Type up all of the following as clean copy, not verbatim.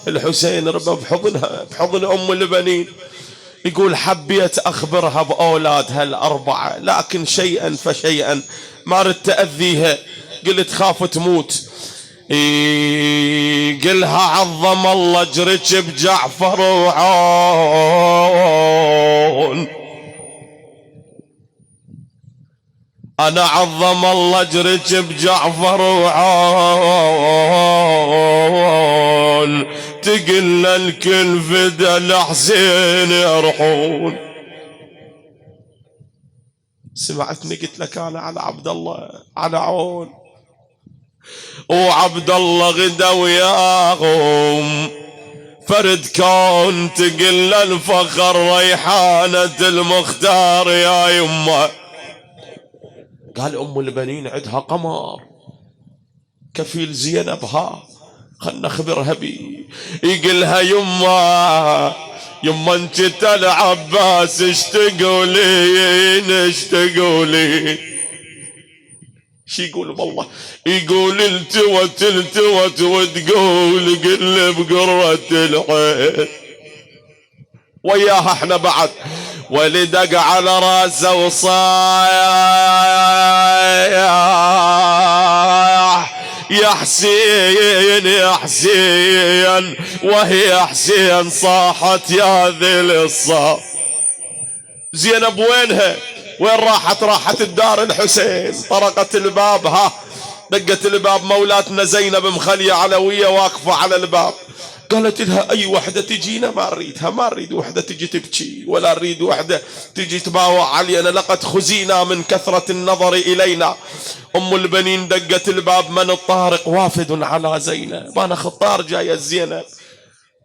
الحسين ربى بحضنها بحضن أم البنين. يقول حبيت أخبرها بأولادها الأربعة لكن شيئا فشيئا ما ردت أذيها، قلت خاف تموت. قلها عظم الله اجرك بجعفر وعون، أنا عظم الله اجرك بجعفر وعون، تقل الكل فدا الحسين يرحون. سمعتني قلت لك أنا على عبد الله على عون، وعبد الله غدا وياهم فرد كون، تقل الفخر ريحانة المختار يا يمه. قال أم البنين عندها قمر كفيل زينبها، خلنا نخبرها بي. يقلها يما يما انت العباس ايش تقولين ايش تقولين؟ شي يقول والله؟ يقول التوت التوت وتقول قل بقرة العين وياها احنا بعد. ولدق على راسه وصايح يا حسين يا حسين، وهي حسين صاحت يا ذي الصاح. زينب وينها؟ وين راحت؟ راحت الدار الحسين. طرقت الباب، ها دقت الباب، مولاتنا زينب مخلية علوية واقفة على الباب. قالت لها أي وحدة تجينا ما نريدها، ما نريد وحدة تجي تبكي ولا نريد وحدة تجي تباوع علينا، لقد خزينا من كثرة النظر إلينا. أم البنين دقت الباب، من الطارق؟ وافد على زينب، أنا خطار جاية زينب.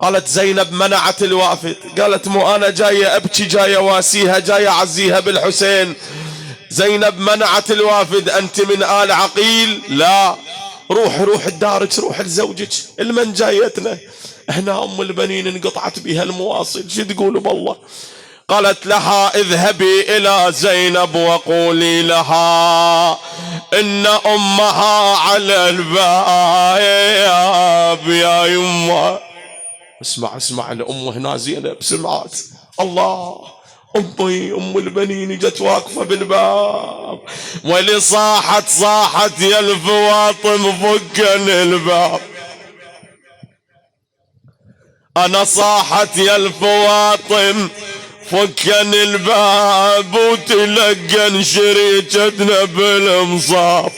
قالت زينب منعت الوافد، قالت مو أنا جاية أبكي جاية واسيها جاية أعزيها بالحسين. زينب منعت الوافد، أنت من آل عقيل؟ لا، روح الدارج، روح لزوجك، المن جايتنا احنا أم البنين انقطعت بها المواصل، شو تقولوا بالله؟ قالت لها اذهبي إلى زينب وقولي لها إن أمها على الباب يا يمه. اسمع الأم هنا زينب سمعت، الله أمي أم البنين جت واقفة بالباب، ولي صاحت يا الفواطم فكن الباب. أنا صاحت يا الفواطم فكن الباب، وتلقن شريكتنا بالمصاب.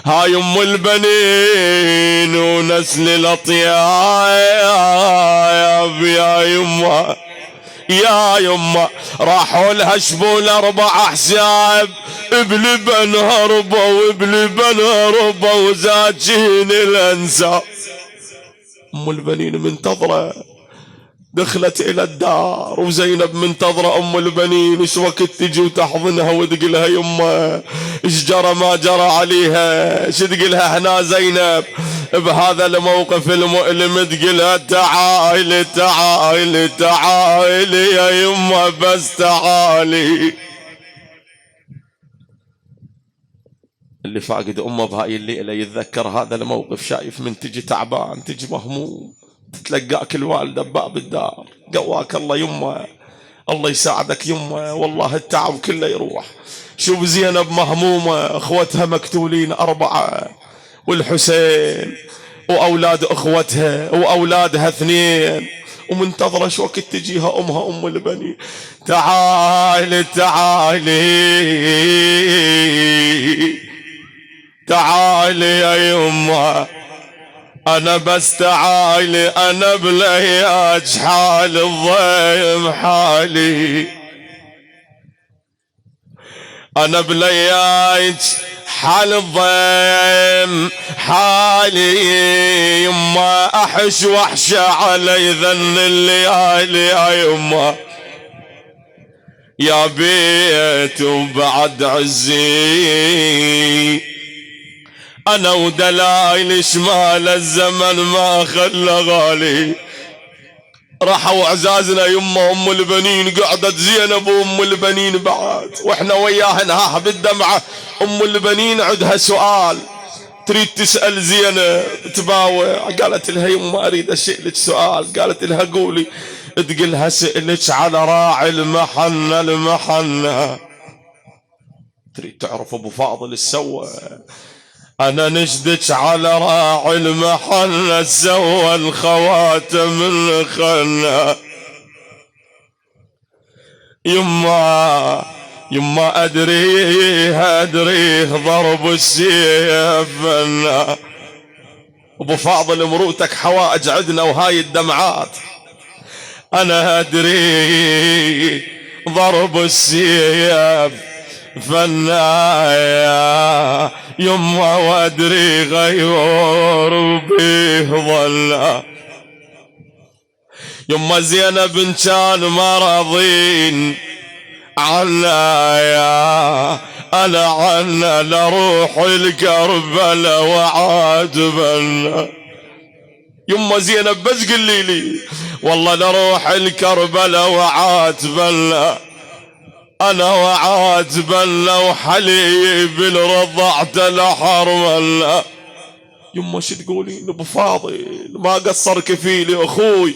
هاي أم البنين ونسل الأطياب يا يمه يا يمه. راحوا لها شبول 4 حساب، بلبن هربوا وبلبن هربوا وزاجين الأنساب. أم البنين منتظرة، دخلت إلى الدار وزينب منتظرة أم البنين ايش وقت تجي وتحضنها وتقلها يمه ايش جرى ما جرى عليها. ايش تقلها هنا زينب بهذا الموقف المؤلم؟ تقلها تعالي تعالي تعالي يا يمه بس تعالي. اللي فاقد أمه بهاي الليلة يتذكر هذا الموقف، شايف من تجي تعبان تجي مهموم تتلقاك الوالدة بباب الدار، قواك الله يمه، الله يساعدك يمه، والله التعب كله يروح. شوف زينب مهمومة، اخوتها مقتولين 4 والحسين واولاد اخوتها واولادها 2، ومنتظرة شو وقت تجيها امها ام البنين. تعالي تعالي يا يمه، أنا بس تعالي، أنا بلياج حال الضيم حالي، أنا بلياج حال الضيم حالي. يما أحش وحشة علي ذن الليالي يا يما، يا بيت وبعد عزي أنا ودلايل شمال الزمن ما خلى غالي. راحوا عزازنا يمه أم البنين، قعدت زينب وأم البنين بعد وإحنا وياهن ها بالدمعة. أم البنين عندها سؤال، تريد تسأل زينب تباوع، قالت لها يما أريد أسألك سؤال. قالت لها قولي. تقلها سألك على راعي المحنة. المحنة تريد تعرف أبو فاضل السوى؟ أنا نجدك على راعي المحنة سوى الخواتم الخنة. يما أدريه ضرب السيف منا. أبو فاضل مروتك حوائج عدنا وهاي الدمعات. أنا أدري ضرب السيف فنا يما وأدري غيور بيه ظلا. يما زينب إن كان مرضين عنا يا أنا عنا لروح الكربلة وعاتبنا. يما زينب بس قلي لي والله لروح الكربلة وعاتبنا. أنا وعاتبنا وحليب الرضعت لحرمنا. يما شو تقولين أبو فاضل؟ ما قصر كفيلي أخوي،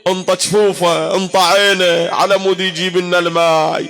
انطى جفوفه انطى عينه على مود يجيب لنا الماي.